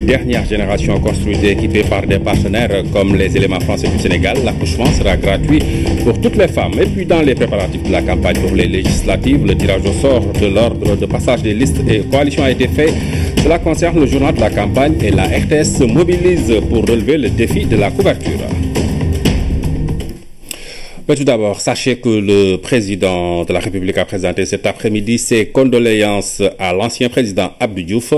Dernière génération construite et équipée par des partenaires comme les éléments français du Sénégal, l'accouchement sera gratuit pour toutes les femmes. Et puis dans les préparatifs de la campagne pour les législatives, le tirage au sort de l'ordre de passage des listes et coalitions a été fait. Cela concerne le journal de la campagne et la RTS se mobilise pour relever le défi de la couverture. Mais tout d'abord, sachez que le président de la République a présenté cet après-midi ses condoléances à l'ancien président Abdou Diouf.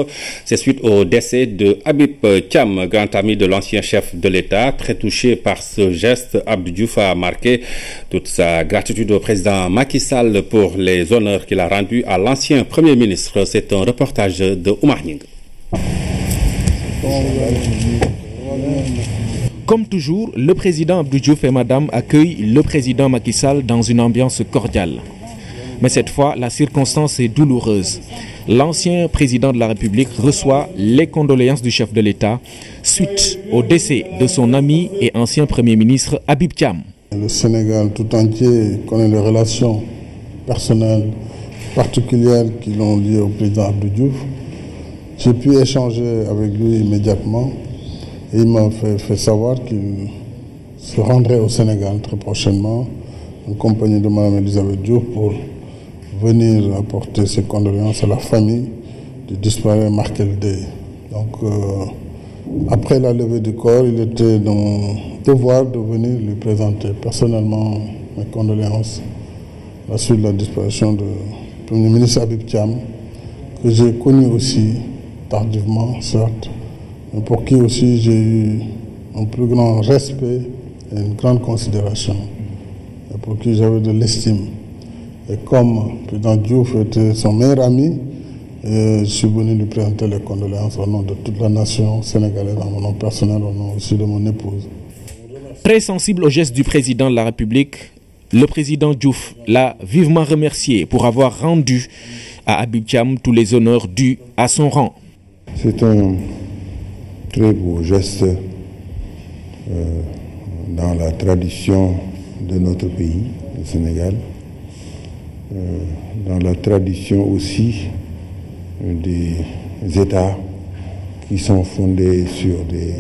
C'est suite au décès de Habib Thiam, grand ami de l'ancien chef de l'État. Très touché par ce geste, Abdou Diouf a marqué toute sa gratitude au président Macky Sall pour les honneurs qu'il a rendus à l'ancien Premier ministre. C'est un reportage de Oumar Nying. Comme toujours, le président Abdou Diouf et madame accueillent le président Macky Sall dans une ambiance cordiale. Mais cette fois, la circonstance est douloureuse. L'ancien président de la République reçoit les condoléances du chef de l'État suite au décès de son ami et ancien Premier ministre Habib Thiam. Le Sénégal tout entier connaît les relations personnelles particulières qui l'ont lié au président Abdou Diouf. J'ai pu échanger avec lui immédiatement. Et il m'a fait savoir qu'il se rendrait au Sénégal très prochainement en compagnie de Mme Elisabeth Diouf pour venir apporter ses condoléances à la famille du disparu Markel Dey. Donc, après la levée du corps, il était dans mon devoir de venir lui présenter personnellement mes condoléances à la suite de la disparition du Premier ministre Habib Thiam, que j'ai connu aussi tardivement, certes, mais pour qui aussi j'ai eu un plus grand respect et une grande considération, et pour qui j'avais de l'estime. Et comme le président Diouf était son meilleur ami, je suis venu lui présenter les condoléances au nom de toute la nation sénégalaise, en mon nom personnel, au nom aussi de mon épouse. Très sensible au geste du président de la République, le président Diouf l'a vivement remercié pour avoir rendu à Habib Thiam tous les honneurs dus à son rang. C'est un très beau geste dans la tradition de notre pays, le Sénégal, dans la tradition aussi des États qui sont fondés sur des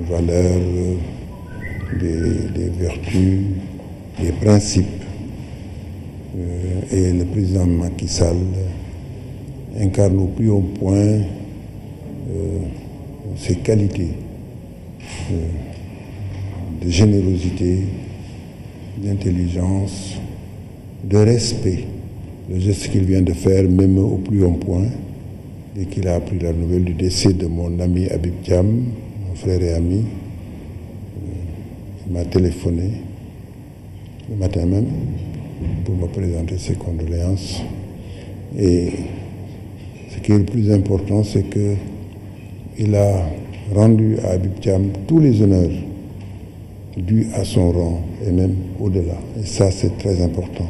valeurs, des vertus, des principes. Et le président Macky Sall incarne au plus haut point ces qualités de générosité, d'intelligence, de respect. Le geste qu'il vient de faire, même au plus haut point, dès qu'il a appris la nouvelle du décès de mon ami Habib Thiam, mon frère et ami, il m'a téléphoné le matin même pour me présenter ses condoléances. Et ce qui est le plus important, c'est que il a rendu à Habib Thiam tous les honneurs dus à son rang et même au-delà. Et ça, c'est très important.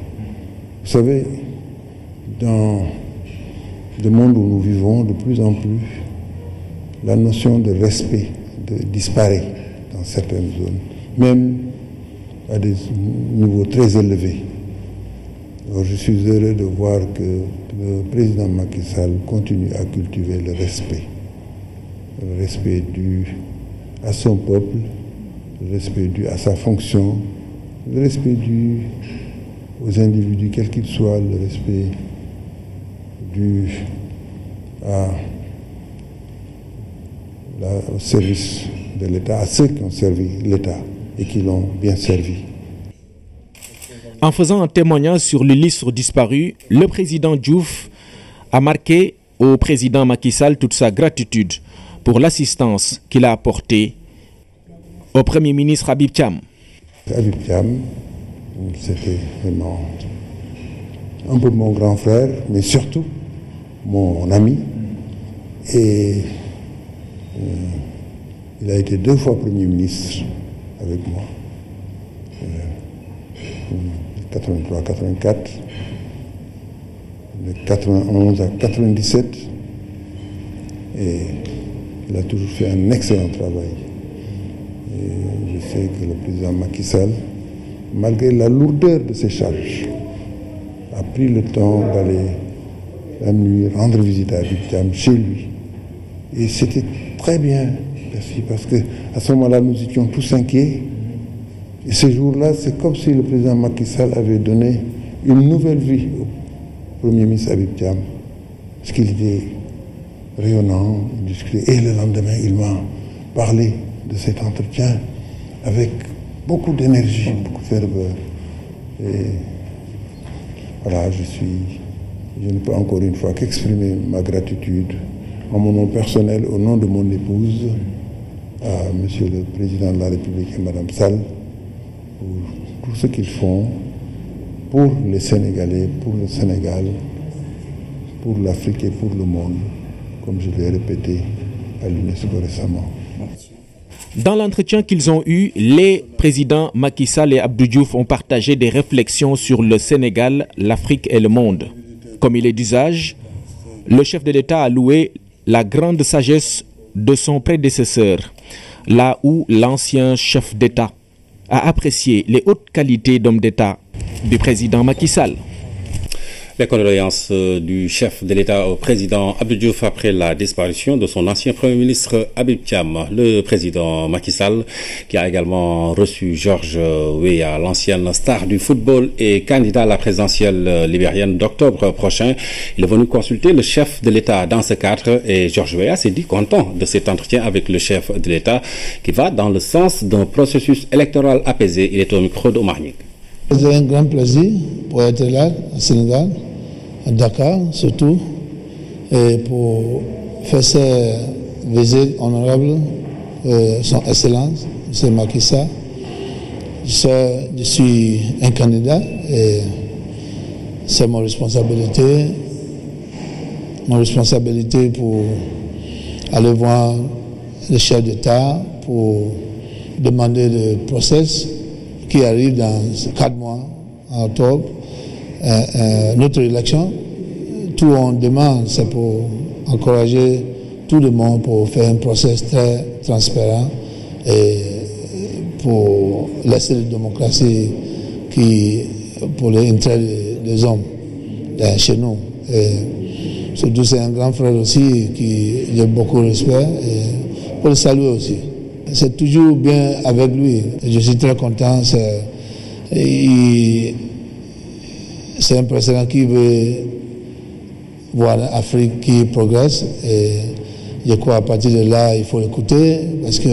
Vous savez, dans le monde où nous vivons, de plus en plus, la notion de respect disparaît dans certaines zones, même à des niveaux très élevés. Alors, je suis heureux de voir que le président Macky Sall continue à cultiver le respect dû à son peuple, le respect dû à sa fonction, le respect dû aux individus, quels qu'ils soient, le respect dû au service de l'État, à ceux qui ont servi l'État et qui l'ont bien servi. En faisant un témoignage sur l'illustre disparu, le président Diouf a marqué au président Macky Sall toute sa gratitude pour l'assistance qu'il a apportée au Premier ministre Habib Thiam. Habib Thiam, c'était vraiment un peu mon grand frère, mais surtout mon ami. Et il a été 2 fois Premier ministre avec moi, 83-84, de 91 à 97. Et il a toujours fait un excellent travail. Et je sais que le président Macky Sall, malgré la lourdeur de ses charges, a pris le temps d'aller la nuit rendre visite à Habib Thiam chez lui Et c'était très bien perçu parce qu'à ce moment-là, nous étions tous inquiets. Et ce jour-là, c'est comme si le président Macky Sall avait donné une nouvelle vie au Premier ministre Habib Thiam. Parce qu'il était rayonnant, discret. Et le lendemain, il m'a parlé de cet entretien avec beaucoup d'énergie, beaucoup de ferveur. Et voilà, je ne peux encore une fois qu'exprimer ma gratitude en mon nom personnel, au nom de mon épouse, à Monsieur le Président de la République et Madame Sall, pour tout ce qu'ils font pour les Sénégalais, pour le Sénégal, pour l'Afrique et pour le monde, comme je l'ai répété à l'UNESCO récemment. Dans l'entretien qu'ils ont eu, les présidents Macky Sall et Abdou Diouf ont partagé des réflexions sur le Sénégal, l'Afrique et le monde. Comme il est d'usage, le chef de l'État a loué la grande sagesse de son prédécesseur, là où l'ancien chef d'État a apprécié les hautes qualités d'homme d'État du président Macky Sall. Les condoléances du chef de l'État au président Abdou Diouf après la disparition de son ancien Premier ministre Habib Thiam. Le président Macky Sall, qui a également reçu Georges Weah, l'ancienne star du football et candidat à la présidentielle libérienne d'octobre prochain. Il est venu consulter le chef de l'État dans ce cadre et Georges Weah s'est dit content de cet entretien avec le chef de l'État qui va dans le sens d'un processus électoral apaisé. Il est au micro d'Omar Nying. C'est un grand plaisir pour être là au Sénégal, à Dakar surtout, et pour faire ces visites honorables, son Excellence, M. Macky Sall. Je suis un candidat et c'est mon responsabilité pour aller voir le chef d'État pour demander le process qui arrive dans 4 mois, en octobre, notre élection. Tout on demande, c'est pour encourager tout le monde pour faire un process très transparent et pour laisser la démocratie pour l'intérêt des hommes chez nous. Et surtout, c'est un grand frère aussi qui j'ai beaucoup de respect et pour le saluer aussi. C'est toujours bien avec lui. Je suis très content. C'est un président qui veut voir l'Afrique qui progresse. Et je crois à partir de là, il faut l'écouter parce qu'il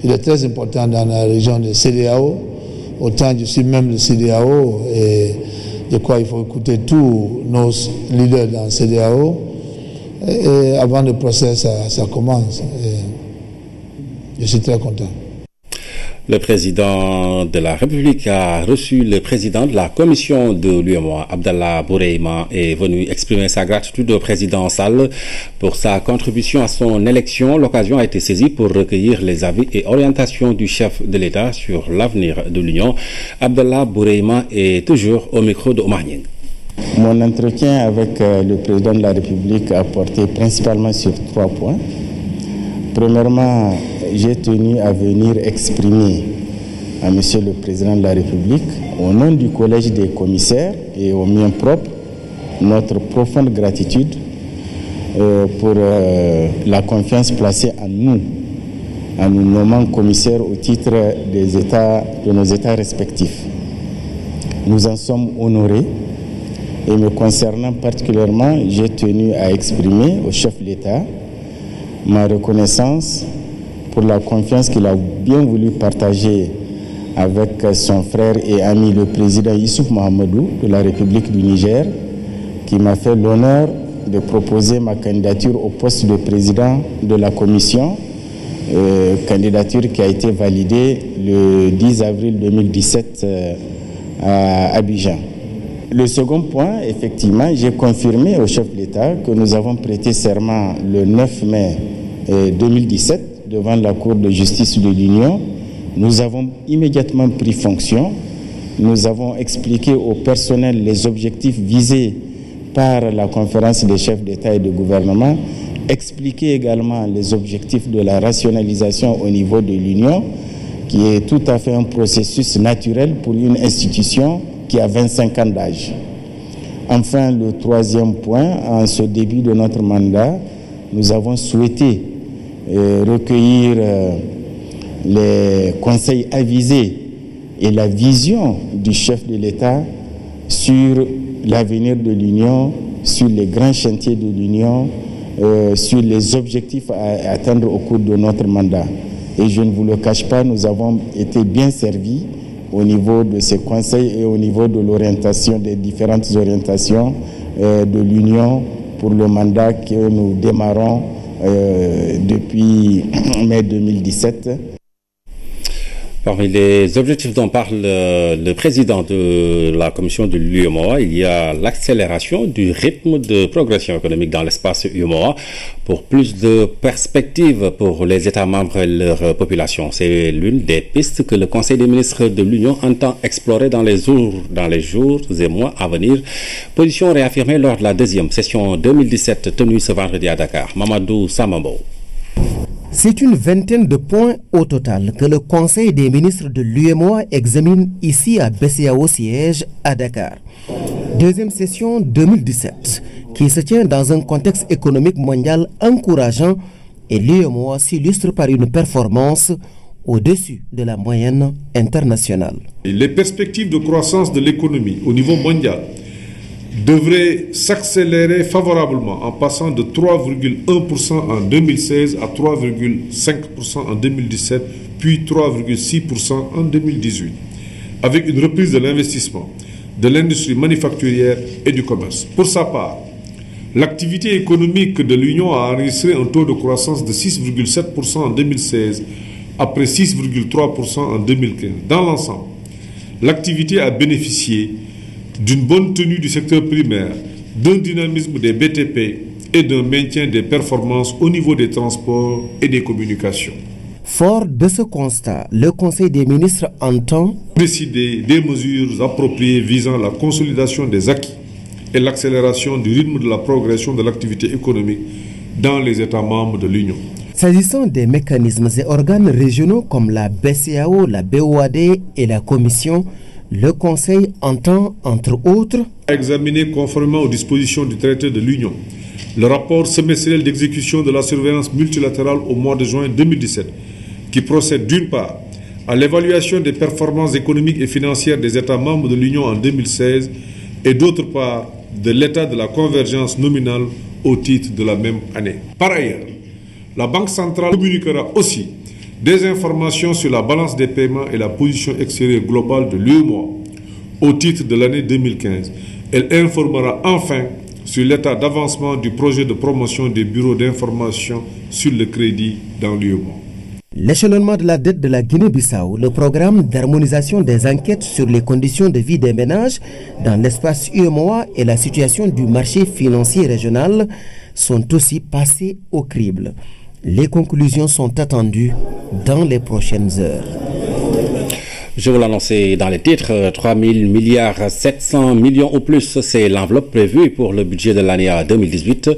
est très important dans la région de CEDEAO. Autant je suis même de CEDEAO et je crois qu'il faut écouter tous nos leaders dans CEDEAO. Et avant le procès, ça commence. Je suis très content. Le président de la République a reçu le président de la commission de l'UEMOA, Abdallah Bourema, est venu exprimer sa gratitude au président Sall pour sa contribution à son élection. L'occasion a été saisie pour recueillir les avis et orientations du chef de l'État sur l'avenir de l'Union. Abdallah Bourema est toujours au micro de Omar Nying. Mon entretien avec le président de la République a porté principalement sur 3 points. Premièrement, j'ai tenu à venir exprimer à Monsieur le Président de la République, au nom du Collège des commissaires et au mien propre, notre profonde gratitude pour la confiance placée en nous nommant commissaires au titre de nos États respectifs. Nous en sommes honorés et me concernant particulièrement, j'ai tenu à exprimer au chef de l'État ma reconnaissance pour la confiance qu'il a bien voulu partager avec son frère et ami le président Issouf Mahamadou de la République du Niger, qui m'a fait l'honneur de proposer ma candidature au poste de président de la commission, candidature qui a été validée le 10 avril 2017 à Abidjan. Le second point, effectivement, j'ai confirmé au chef de l'État que nous avons prêté serment le 9 mai 2017 devant la Cour de justice de l'Union. Nous avons immédiatement pris fonction. Nous avons expliqué au personnel les objectifs visés par la conférence des chefs d'État et de gouvernement, expliqué également les objectifs de la rationalisation au niveau de l'Union, qui est tout à fait un processus naturel pour une institution qui a 25 ans d'âge. Enfin, le troisième point, en ce début de notre mandat, nous avons souhaité recueillir les conseils avisés et la vision du chef de l'État sur l'avenir de l'Union, sur les grands chantiers de l'Union, sur les objectifs à atteindre au cours de notre mandat. Et je ne vous le cache pas, nous avons été bien servis au niveau de ces conseils et au niveau de l'orientation, des différentes orientations de l'Union pour le mandat que nous démarrons depuis mai 2017. Parmi les objectifs dont parle le président de la commission de l'UEMOA, il y a l'accélération du rythme de progression économique dans l'espace UEMOA pour plus de perspectives pour les États membres et leur population. C'est l'une des pistes que le Conseil des ministres de l'Union entend explorer dans les jours et mois à venir. Position réaffirmée lors de la deuxième session 2017 tenue ce vendredi à Dakar. Mamadou Samambo. C'est une vingtaine de points au total que le Conseil des ministres de l'UEMOA examine ici à BCEAO siège à Dakar. Deuxième session 2017 qui se tient dans un contexte économique mondial encourageant et l'UEMOA s'illustre par une performance au-dessus de la moyenne internationale. Les perspectives de croissance de l'économie au niveau mondial devrait s'accélérer favorablement en passant de 3,1% en 2016 à 3,5% en 2017, puis 3,6% en 2018, avec une reprise de l'investissement, de l'industrie manufacturière et du commerce. Pour sa part, l'activité économique de l'Union a enregistré un taux de croissance de 6,7% en 2016, après 6,3% en 2015. Dans l'ensemble, l'activité a bénéficié d'une bonne tenue du secteur primaire, d'un dynamisme des BTP et d'un maintien des performances au niveau des transports et des communications. Fort de ce constat, le Conseil des ministres entend décider des mesures appropriées visant la consolidation des acquis et l'accélération du rythme de la progression de l'activité économique dans les États membres de l'Union. S'agissant des mécanismes et organes régionaux comme la BCEAO, la BOAD et la Commission, le Conseil entend, entre autres, examiner conformément aux dispositions du traité de l'Union le rapport semestriel d'exécution de la surveillance multilatérale au mois de juin 2017, qui procède d'une part à l'évaluation des performances économiques et financières des États membres de l'Union en 2016 et d'autre part de l'état de la convergence nominale au titre de la même année. Par ailleurs, la Banque centrale communiquera aussi des informations sur la balance des paiements et la position extérieure globale de l'UEMOA au titre de l'année 2015. Elle informera enfin sur l'état d'avancement du projet de promotion des bureaux d'information sur le crédit dans l'UEMOA. L'échelonnement de la dette de la Guinée-Bissau, le programme d'harmonisation des enquêtes sur les conditions de vie des ménages dans l'espace UEMOA et la situation du marché financier régional sont aussi passés au crible. Les conclusions sont attendues dans les prochaines heures. Je vous l'annonçais dans les titres, 3 700 milliards ou plus, c'est l'enveloppe prévue pour le budget de l'année 2018.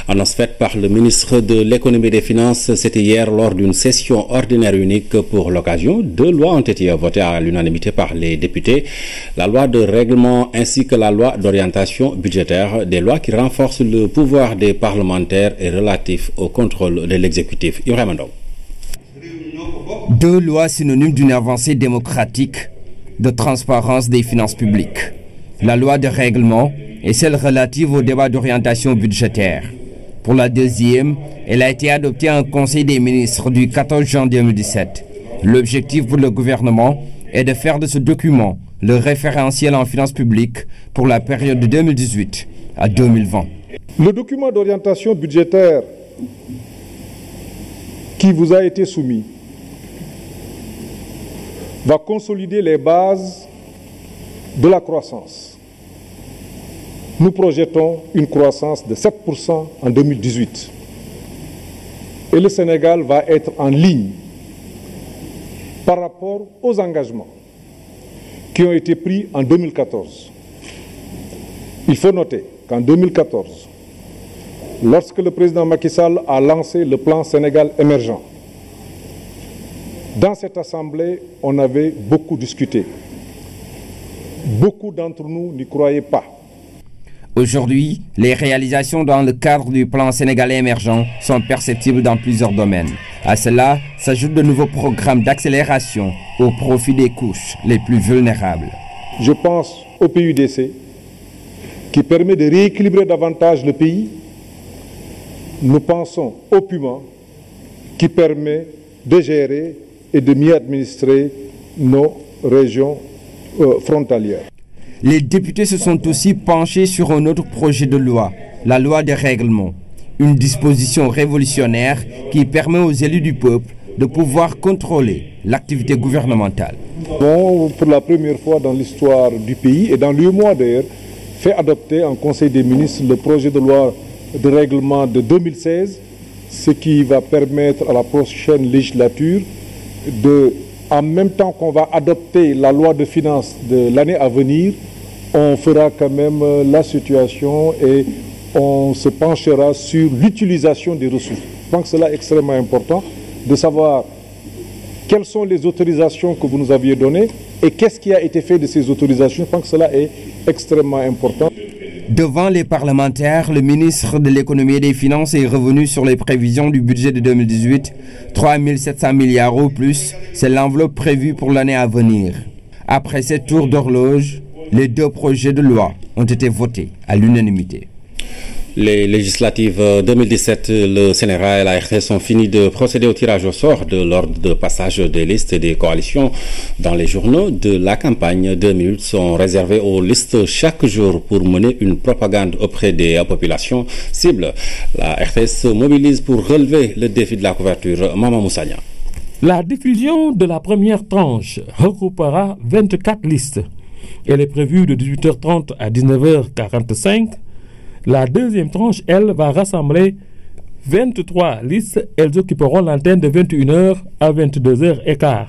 Annonce faite par le ministre de l'économie et des finances, c'était hier lors d'une session ordinaire unique pour l'occasion. 2 lois ont été votées à l'unanimité par les députés. La loi de règlement ainsi que la loi d'orientation budgétaire, des lois qui renforcent le pouvoir des parlementaires et relatifs au contrôle de l'exécutif. Ibrahim Ndong. 2 lois synonymes d'une avancée démocratique de transparence des finances publiques. La loi de règlement et celle relative au débat d'orientation budgétaire. Pour la deuxième, elle a été adoptée en Conseil des ministres du 14 juin 2017. L'objectif pour le gouvernement est de faire de ce document le référentiel en finances publiques pour la période de 2018 à 2020. Le document d'orientation budgétaire qui vous a été soumis va consolider les bases de la croissance. Nous projetons une croissance de 7% en 2018. Et le Sénégal va être en ligne par rapport aux engagements qui ont été pris en 2014. Il faut noter qu'en 2014, lorsque le président Macky Sall a lancé le plan Sénégal émergent, dans cette assemblée, on avait beaucoup discuté. Beaucoup d'entre nous n'y croyaient pas. Aujourd'hui, les réalisations dans le cadre du plan sénégalais émergent sont perceptibles dans plusieurs domaines. À cela s'ajoutent de nouveaux programmes d'accélération au profit des couches les plus vulnérables. Je pense au PUDC qui permet de rééquilibrer davantage le pays. Nous pensons au PUMA qui permet de gérer et de mieux administrer nos régions frontalières. Les députés se sont aussi penchés sur un autre projet de loi, la loi des règlements, une disposition révolutionnaire qui permet aux élus du peuple de pouvoir contrôler l'activité gouvernementale. Bon, pour la première fois dans l'histoire du pays et dans l'UEMOA d'ailleurs, fait adopter en Conseil des ministres le projet de loi de règlement de 2016, ce qui va permettre à la prochaine législature en même temps qu'on va adopter la loi de finances de l'année à venir, on fera quand même la situation et on se penchera sur l'utilisation des ressources. Je pense que cela est extrêmement important de savoir quelles sont les autorisations que vous nous aviez données et qu'est-ce qui a été fait de ces autorisations. Je pense que cela est extrêmement important. Devant les parlementaires, le ministre de l'économie et des finances est revenu sur les prévisions du budget de 2018. 3 700 milliards au plus, c'est l'enveloppe prévue pour l'année à venir. Après cette tour d'horloge, les deux projets de loi ont été votés à l'unanimité. Les législatives 2017, le CNRA et la RTS ont fini de procéder au tirage au sort de l'ordre de passage des listes et des coalitions dans les journaux de la campagne. 2 minutes sont réservées aux listes chaque jour pour mener une propagande auprès des populations cibles. La RTS se mobilise pour relever le défi de la couverture. Maman Moussania. La diffusion de la première tranche regroupera 24 listes. Elle est prévue de 18h30 à 19h45. La deuxième tranche, elle, va rassembler 23 listes. Elles occuperont l'antenne de 21h à 22h15.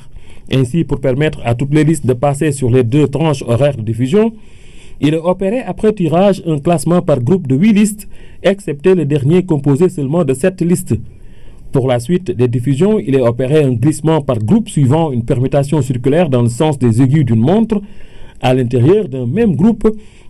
Ainsi, pour permettre à toutes les listes de passer sur les deux tranches horaires de diffusion, il est opéré après tirage un classement par groupe de 8 listes, excepté le dernier composé seulement de 7 listes. Pour la suite des diffusions, il est opéré un glissement par groupe suivant une permutation circulaire dans le sens des aiguilles d'une montre. À l'intérieur d'un même groupe,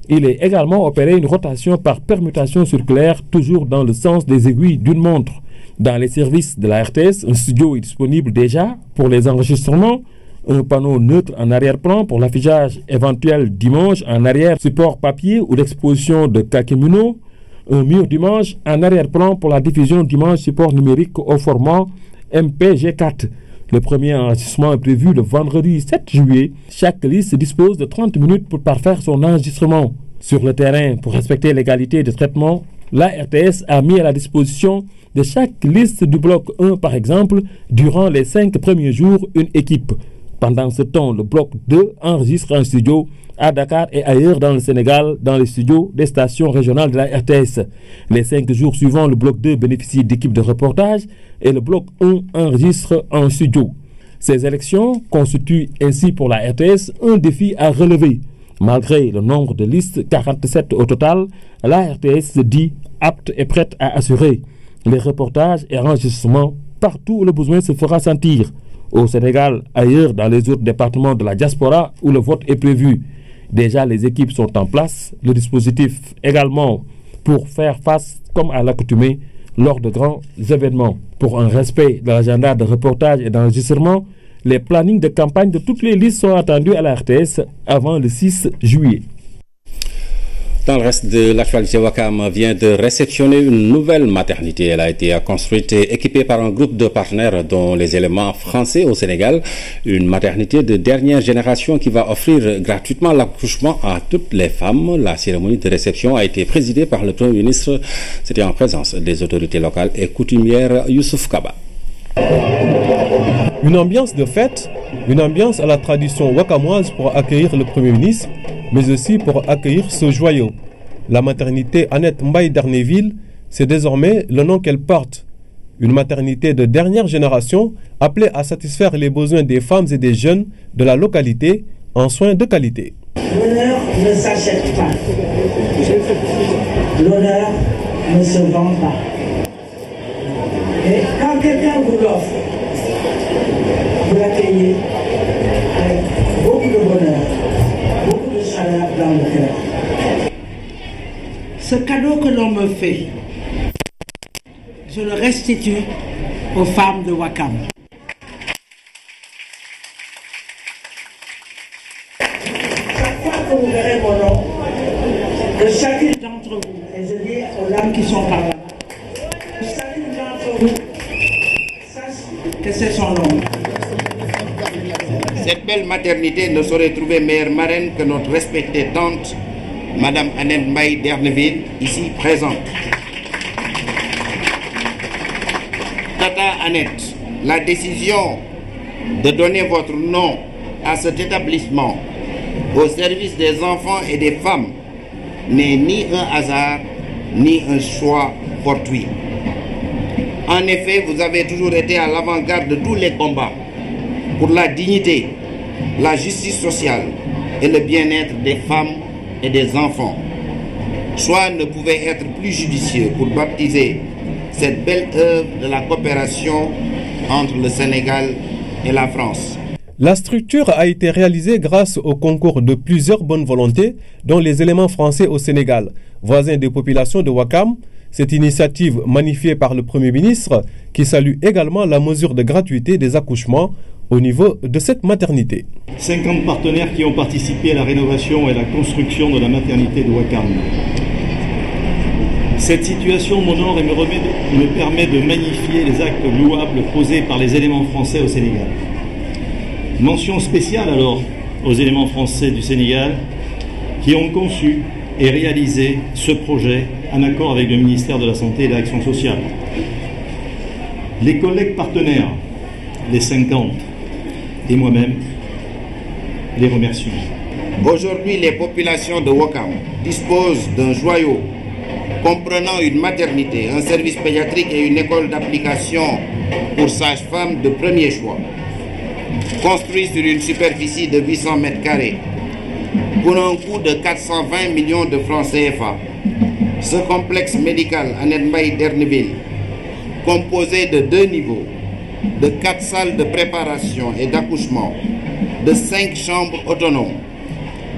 il est également opéré une rotation par permutation circulaire, toujours dans le sens des aiguilles d'une montre. Dans les services de la RTS, un studio est disponible déjà pour les enregistrements, un panneau neutre en arrière-plan pour l'affichage éventuel dimanche en arrière-support papier ou l'exposition de Kakemuno, un mur dimanche en arrière-plan pour la diffusion dimanche support numérique au format MPG4. Le premier enregistrement est prévu le vendredi 7 juillet. Chaque liste dispose de 30 minutes pour parfaire son enregistrement. Sur le terrain, pour respecter l'égalité de traitement, la RTS a mis à la disposition de chaque liste du bloc 1, par exemple, durant les 5 premiers jours, une équipe. Pendant ce temps, le bloc 2 enregistre en studio à Dakar et ailleurs dans le Sénégal, dans les studios des stations régionales de la RTS. Les 5 jours suivants, le bloc 2 bénéficie d'équipes de reportage et le bloc 1 enregistre en studio. Ces élections constituent ainsi pour la RTS un défi à relever. Malgré le nombre de listes, 47 au total, la RTS se dit apte et prête à assurer les reportages et enregistrements partout où le besoin se fera sentir. Au Sénégal, ailleurs dans les autres départements de la diaspora où le vote est prévu. Déjà, les équipes sont en place, le dispositif également pour faire face, comme à l'accoutumée, lors de grands événements. Pour un respect de l'agenda de reportage et d'enregistrement, les plannings de campagne de toutes les listes sont attendus à la RTS avant le 6 juillet. Dans le reste de l'actualité, Ouakam vient de réceptionner une nouvelle maternité. Elle a été construite et équipée par un groupe de partenaires dont les éléments français au Sénégal. Une maternité de dernière génération qui va offrir gratuitement l'accouchement à toutes les femmes. La cérémonie de réception a été présidée par le Premier ministre. C'était en présence des autorités locales et coutumières Youssouf Kaba. Une ambiance de fête, une ambiance à la tradition wakamoise pour accueillir le Premier ministre, mais aussi pour accueillir ce joyau. La maternité Annette Mbaye d'Arnéville, c'est désormais le nom qu'elle porte. Une maternité de dernière génération appelée à satisfaire les besoins des femmes et des jeunes de la localité en soins de qualité. L'honneur ne s'achète pas. L'honneur ne se vend pas. Et quand quelqu'un vous l'offre, vous l'accueillez avec beaucoup de bonheur, beaucoup de chaleur dans le cœur. l'on me fait, je le restitue aux femmes de Ouakam. Chaque fois que vous verrez mon nom, de chacune d'entre vous, et je dis aux dames qui sont par là, de chacune d'entre vous, sache que c'est son nom. Cette belle maternité ne saurait trouver meilleure marraine que notre respectée tante, Madame Annette Mbaye d'Erneville, ici présente. Tata Annette, la décision de donner votre nom à cet établissement au service des enfants et des femmes n'est ni un hasard, ni un choix fortuit. En effet, vous avez toujours été à l'avant-garde de tous les combats pour la dignité, la justice sociale et le bien-être des femmes et des enfants. Choix ne pouvait être plus judicieux pour baptiser cette belle œuvre de la coopération entre le Sénégal et la France. La structure a été réalisée grâce au concours de plusieurs bonnes volontés, dont les éléments français au Sénégal, voisins des populations de Ouakam. Cette initiative magnifiée par le Premier ministre, qui salue également la mesure de gratuité des accouchements au niveau de cette maternité. 50 partenaires qui ont participé à la rénovation et la construction de la maternité de Ouakam. Cette situation m'honore et me permet de magnifier les actes louables posés par les éléments français au Sénégal. Mention spéciale alors aux éléments français du Sénégal qui ont conçu et réalisé ce projet en accord avec le ministère de la Santé et de l'Action sociale. Les collègues partenaires, les 50 et moi-même, les remercions. Aujourd'hui, les populations de Ouakam disposent d'un joyau comprenant une maternité, un service pédiatrique et une école d'application pour sages-femmes de premier choix. Construit sur une superficie de 800 mètres carrés, pour un coût de 420 millions de francs CFA, ce complexe médical Annette Mbaye d'Erneville, composé de 2 niveaux, de 4 salles de préparation et d'accouchement, de 5 chambres autonomes,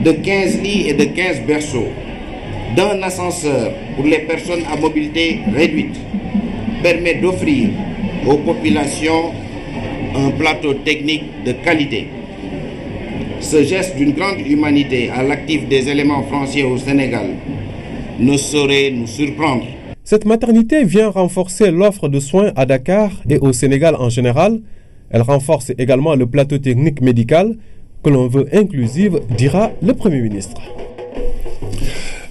de 15 lits et de 15 berceaux, d'un ascenseur pour les personnes à mobilité réduite, permet d'offrir aux populations un plateau technique de qualité. Ce geste d'une grande humanité à l'actif des éléments français au Sénégal ne saurait nous surprendre. Cette maternité vient renforcer l'offre de soins à Dakar et au Sénégal en général. Elle renforce également le plateau technique médical que l'on veut inclusif, dira le Premier ministre.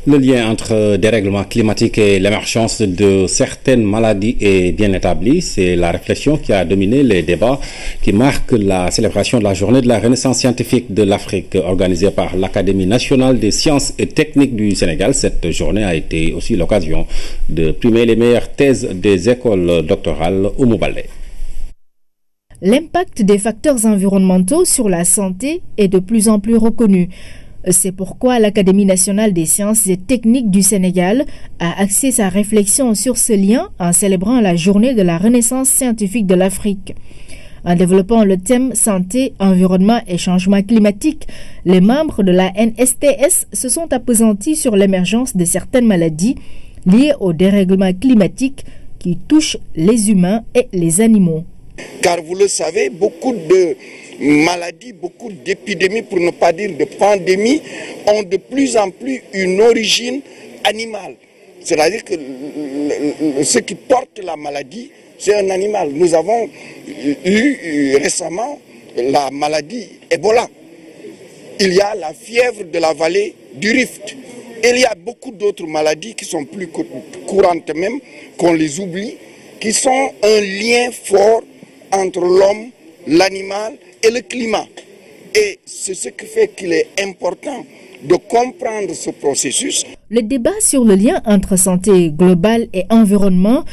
Le lien entre dérèglement climatique et l'émergence de certaines maladies est bien établi. C'est la réflexion qui a dominé les débats qui marquent la célébration de la journée de la Renaissance scientifique de l'Afrique organisée par l'Académie nationale des sciences et techniques du Sénégal. Cette journée a été aussi l'occasion de primer les meilleures thèses des écoles doctorales au Moubalé. L'impact des facteurs environnementaux sur la santé est de plus en plus reconnu. C'est pourquoi l'Académie nationale des sciences et techniques du Sénégal a axé sa réflexion sur ce lien en célébrant la journée de la Renaissance scientifique de l'Afrique. En développant le thème santé, environnement et changement climatique, les membres de la NSTS se sont appesantis sur l'émergence de certaines maladies liées au dérèglement climatique qui touchent les humains et les animaux. Car vous le savez, beaucoup de maladies, beaucoup d'épidémies, pour ne pas dire de pandémies, ont de plus en plus une origine animale. C'est-à-dire que ce qui porte la maladie, c'est un animal. Nous avons eu récemment la maladie Ebola. Il y a la fièvre de la vallée du Rift. Et il y a beaucoup d'autres maladies qui sont plus courantes même, qu'on les oublie, qui sont un lien fort entre l'homme, l'animal et le climat. Et c'est ce qui fait qu'il est important de comprendre ce processus. Le débat sur le lien entre santé globale et environnement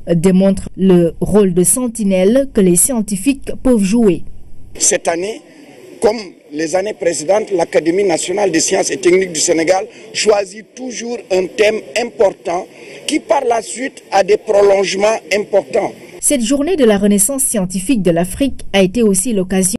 démontre le rôle de sentinelle que les scientifiques peuvent jouer. Cette année, comme les années précédentes, l'Académie nationale des sciences et techniques du Sénégal choisit toujours un thème important qui par la suite a des prolongements importants. Cette journée de la Renaissance scientifique de l'Afrique a été aussi l'occasion